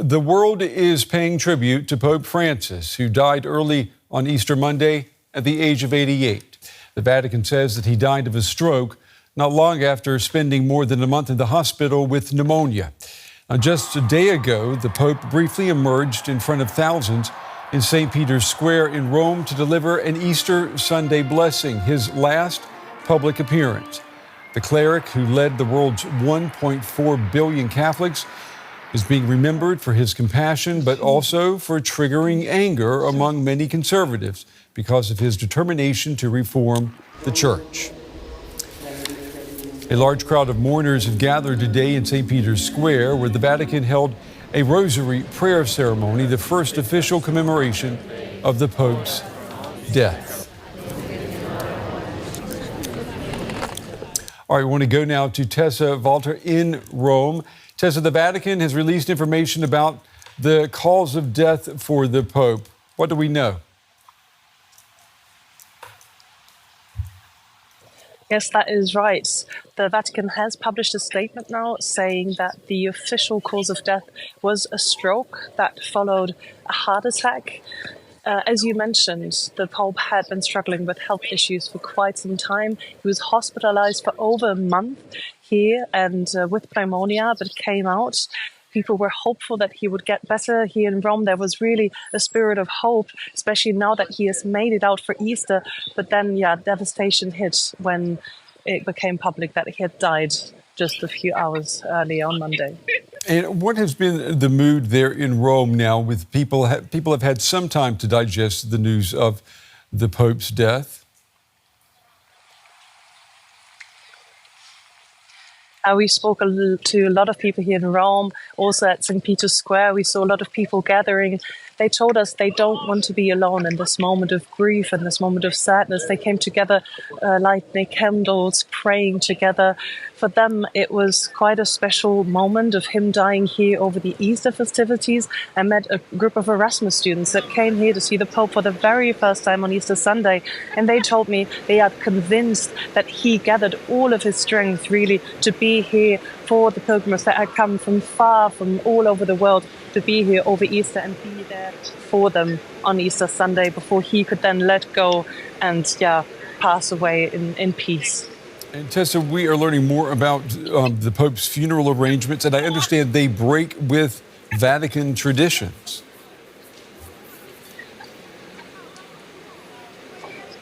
The world is paying tribute to Pope Francis, who died early on Easter Monday at the age of 88. The Vatican says that he died of a stroke not long after spending more than a month in the hospital with pneumonia. Now, just a day ago, the Pope briefly emerged in front of thousands in St. Peter's Square in Rome to deliver an Easter Sunday blessing, his last public appearance. The cleric who led the world's 1.4 billion Catholics is being remembered for his compassion, but also for triggering anger among many conservatives because of his determination to reform the church. A large crowd of mourners have gathered today in St. Peter's Square, where the Vatican held a rosary prayer ceremony, the first official commemoration of the Pope's death. All right, we want to go now to Tessa, Walther in Rome. Tessa, the Vatican has released information about the cause of death for the Pope. What do we know? Yes, that is right. The Vatican has published a statement now saying that the official cause of death was a stroke that followed a heart attack. As you mentioned, the Pope had been struggling with health issues for quite some time. He was hospitalized for over a month here and with pneumonia, but came out. People were hopeful that he would get better here in Rome. There was really a spirit of hope, especially now that he has made it out for Easter. But then, devastation hit when it became public that he had died just a few hours earlier on Monday. And what has been the mood there in Rome now with people? People have had some time to digest the news of the Pope's death. We spoke to a lot of people here in Rome, also at St. Peter's Square. We saw a lot of people gathering. They told us they don't want to be alone in this moment of grief and this moment of sadness. They came together, lighting candles, praying together. For them, it was quite a special moment of him dying here over the Easter festivities. I met a group of Erasmus students that came here to see the Pope for the very first time on Easter Sunday. And they told me they are convinced that he gathered all of his strength really to be here for the pilgrims that had come from far, from all over the world, to be here over Easter and be there for them on Easter Sunday before he could then let go and pass away in peace. And Tessa, we are learning more about the Pope's funeral arrangements, and I understand they break with Vatican traditions.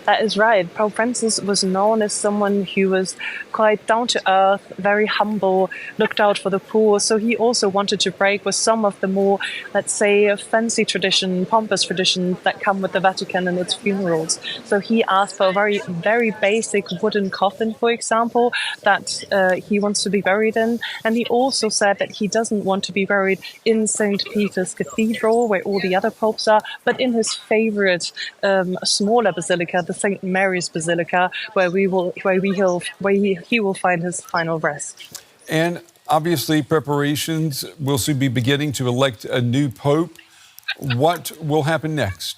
That is right. Pope Francis was known as someone who was quite down to earth, very humble, looked out for the poor. So he also wanted to break with some of the more, let's say, fancy tradition, pompous traditions that come with the Vatican and its funerals. So he asked for a very, very basic wooden coffin, for example, that he wants to be buried in. And he also said that he doesn't want to be buried in St. Peter's Cathedral, where all the other popes are, but in his favorite smaller basilica, the St. Mary's Basilica, where he will find his final rest. And obviously, preparations will soon be beginning to elect a new pope. What will happen next?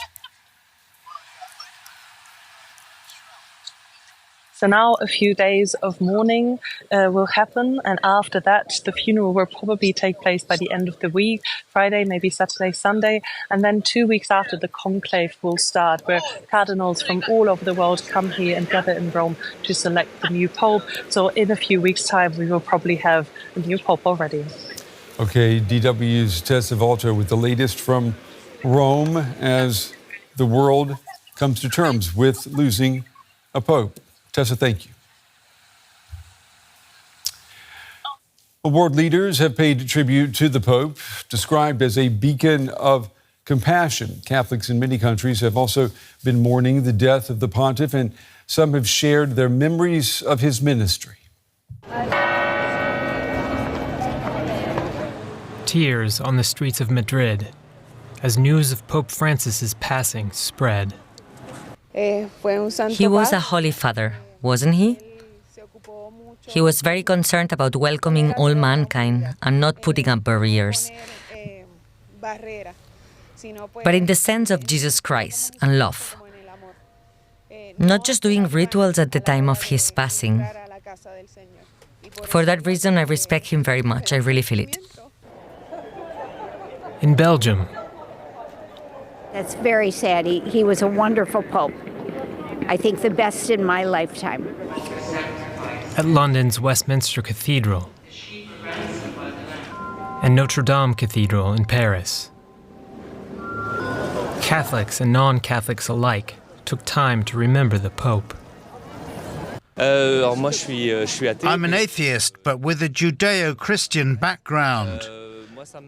So now a few days of mourning will happen, and after that the funeral will probably take place by the end of the week, Friday, maybe Saturday, Sunday, and then 2 weeks after the conclave will start, where cardinals from all over the world come here and gather in Rome to select the new pope. So in a few weeks' time we will probably have a new pope already. Okay, DW's Tessa Walther with the latest from Rome as the world comes to terms with losing a pope. Tessa, thank you. World leaders have paid tribute to the Pope, described as a beacon of compassion. Catholics in many countries have also been mourning the death of the pontiff, and some have shared their memories of his ministry. Tears on the streets of Madrid as news of Pope Francis's passing spread. He was a holy father, wasn't he? He was very concerned about welcoming all mankind and not putting up barriers, but in the sense of Jesus Christ and love. Not just doing rituals at the time of his passing. For that reason, I respect him very much. I really feel it. In Belgium, That's very sad. He was a wonderful pope. I think the best in my lifetime. at London's Westminster Cathedral, and Notre Dame Cathedral in Paris. Catholics and non-Catholics alike took time to remember the Pope. I'm an atheist, but with a Judeo-Christian background.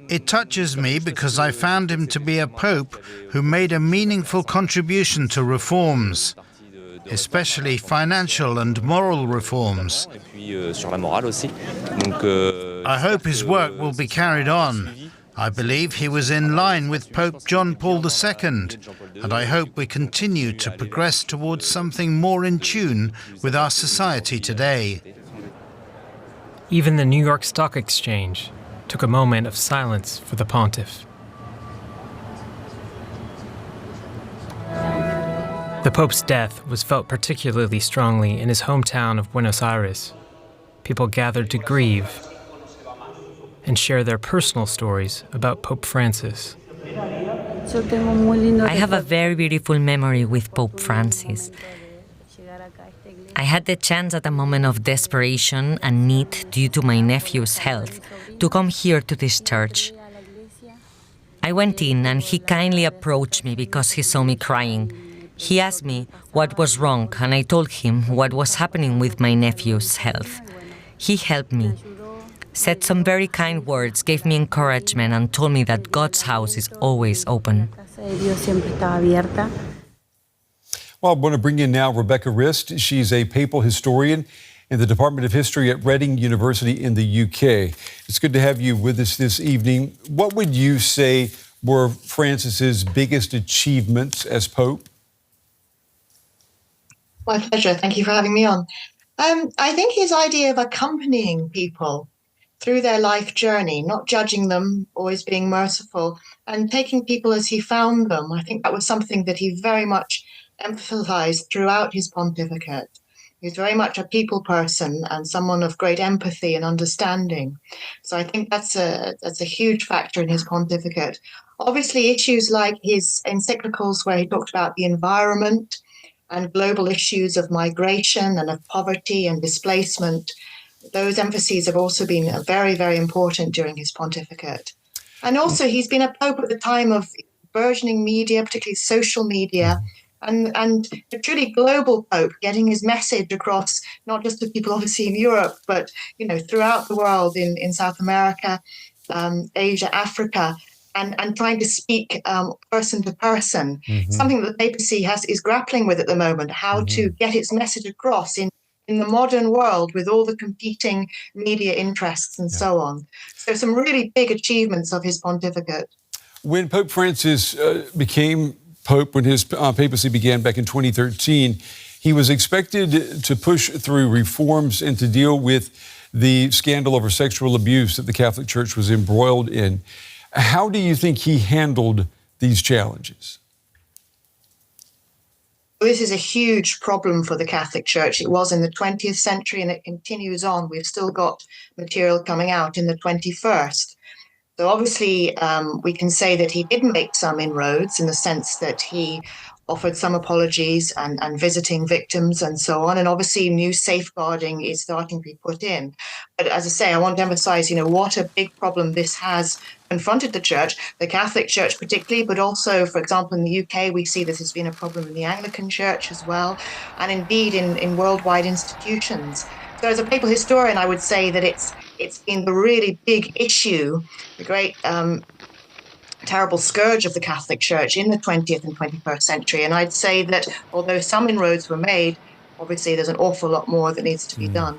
It touches me because I found him to be a pope who made a meaningful contribution to reforms, especially financial and moral reforms. I hope his work will be carried on. I believe he was in line with Pope John Paul II, and I hope we continue to progress towards something more in tune with our society today. Even the New York Stock Exchange took a moment of silence for the pontiff. The Pope's death was felt particularly strongly in his hometown of Buenos Aires. People gathered to grieve and share their personal stories about Pope Francis. I have a very beautiful memory with Pope Francis. I had the chance at a moment of desperation and need due to my nephew's health to come here to this church. I went in and he kindly approached me because he saw me crying. He asked me what was wrong and I told him what was happening with my nephew's health. He helped me, said some very kind words, gave me encouragement and told me that God's house is always open. Well, I want to bring in now Rebecca Rist. She's a papal historian in the Department of History at Reading University in the UK. It's good to have you with us this evening. What would you say were Francis's biggest achievements as Pope? My pleasure. Thank you for having me on. I think his idea of accompanying people through their life journey, not judging them, always being merciful, and taking people as he found them, I think that was something that he very much emphasized throughout his pontificate. He was very much a people person and someone of great empathy and understanding. So I think that's a huge factor in his pontificate. Obviously, issues like his encyclicals where he talked about the environment and global issues of migration and of poverty and displacement, those emphases have also been very, very important during his pontificate. And also, he's been a pope at the time of burgeoning media, particularly social media, and a truly global pope, getting his message across, not just to people obviously in Europe, but throughout the world, in South America, Asia, Africa, and trying to speak person to person, something that the papacy is grappling with at the moment, how to get its message across in the modern world with all the competing media interests and so on. So some really big achievements of his pontificate. When Pope Francis became Pope, when his papacy began back in 2013, he was expected to push through reforms and to deal with the scandal over sexual abuse that the Catholic Church was embroiled in. How do you think he handled these challenges? This is a huge problem for the Catholic Church. It was in the 20th century and it continues on. We've still got material coming out in the 21st. So obviously, we can say that he did make some inroads in the sense that he offered some apologies and visiting victims and so on. And obviously, new safeguarding is starting to be put in. But as I say, I want to emphasize, what a big problem this has confronted the Church, the Catholic Church particularly, but also, for example, in the UK, we see this has been a problem in the Anglican Church as well, and indeed in worldwide institutions. So as a papal historian, I would say that it's been the really big issue, the great terrible scourge of the Catholic Church in the 20th and 21st century. And I'd say that although some inroads were made, obviously there's an awful lot more that needs to be done.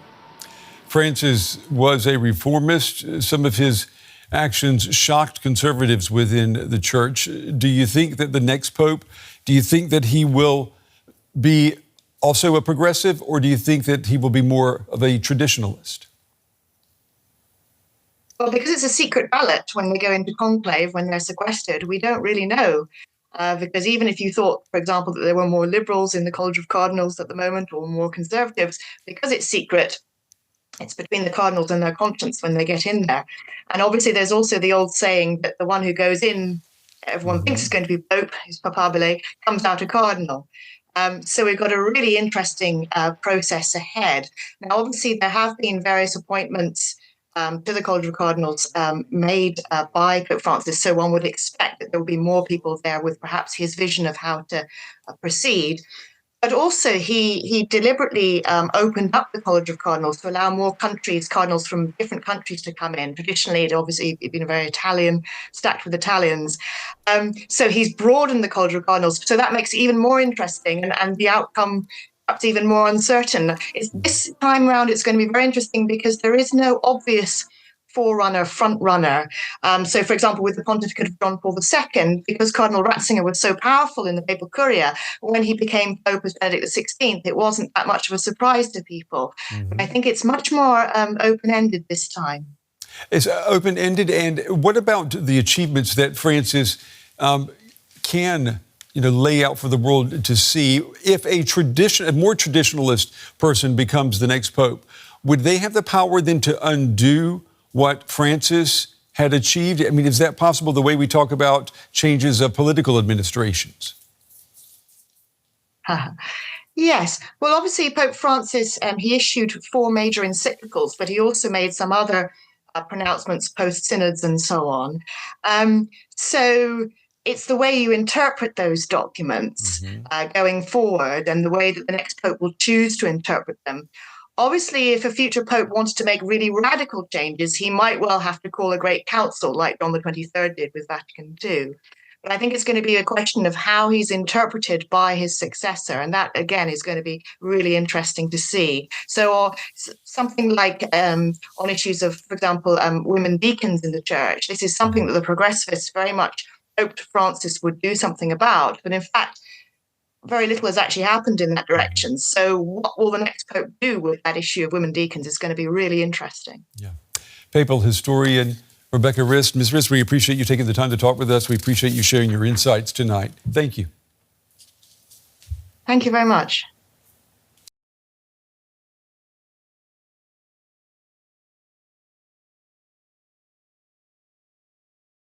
Francis was a reformist. Some of his actions shocked conservatives within the Church. Do you think that the next Pope, do you think that he will be also a progressive, or do you think that he will be more of a traditionalist? Well, because it's a secret ballot when they go into conclave, when they're sequestered, we don't really know. Because even if you thought, for example, that there were more liberals in the College of Cardinals at the moment or more conservatives, because it's secret, It's between the cardinals and their conscience when they get in there. And obviously, there's also the old saying that the one who goes in, everyone thinks is going to be Pope, is papabile, comes out a cardinal. So we've got a really interesting process ahead. Now, obviously, there have been various appointments to the College of Cardinals made by Pope Francis, so one would expect that there will be more people there with perhaps his vision of how to proceed. But also, he deliberately opened up the College of Cardinals to allow more cardinals from different countries to come in. Traditionally, it obviously been a very Italian, stacked with Italians. So he's broadened the College of Cardinals. So that makes it even more interesting and the outcome perhaps even more uncertain. This time round, it's going to be very interesting because there is no obvious forerunner, front runner. So, for example, with the pontificate of John Paul II, because Cardinal Ratzinger was so powerful in the papal curia, when he became Pope as Benedict XVI, it wasn't that much of a surprise to people. But I think it's much more open-ended this time. It's open-ended, and what about the achievements that Francis can lay out for the world to see? If a more traditionalist person becomes the next Pope, would they have the power then to undo what Francis had achieved? I mean, is that possible the way we talk about changes of political administrations? Yes. Well, obviously, Pope Francis, he issued 4 major encyclicals, but he also made some other pronouncements post-synods and so on. So it's the way you interpret those documents going forward and the way that the next Pope will choose to interpret them. Obviously, if a future Pope wanted to make really radical changes, he might well have to call a great council like John XXIII did with Vatican II. But I think it's going to be a question of how he's interpreted by his successor. And that, again, is going to be really interesting to see. So something like on issues of, for example, women deacons in the church, this is something that the progressivists very much hoped Francis would do something about. But in fact, very little has actually happened in that direction. So what will the next Pope do with that issue of women deacons is going to be really interesting. Yeah. Papal historian Rebecca Rist. Ms. Rist, we appreciate you taking the time to talk with us. We appreciate you sharing your insights tonight. Thank you. Thank you very much.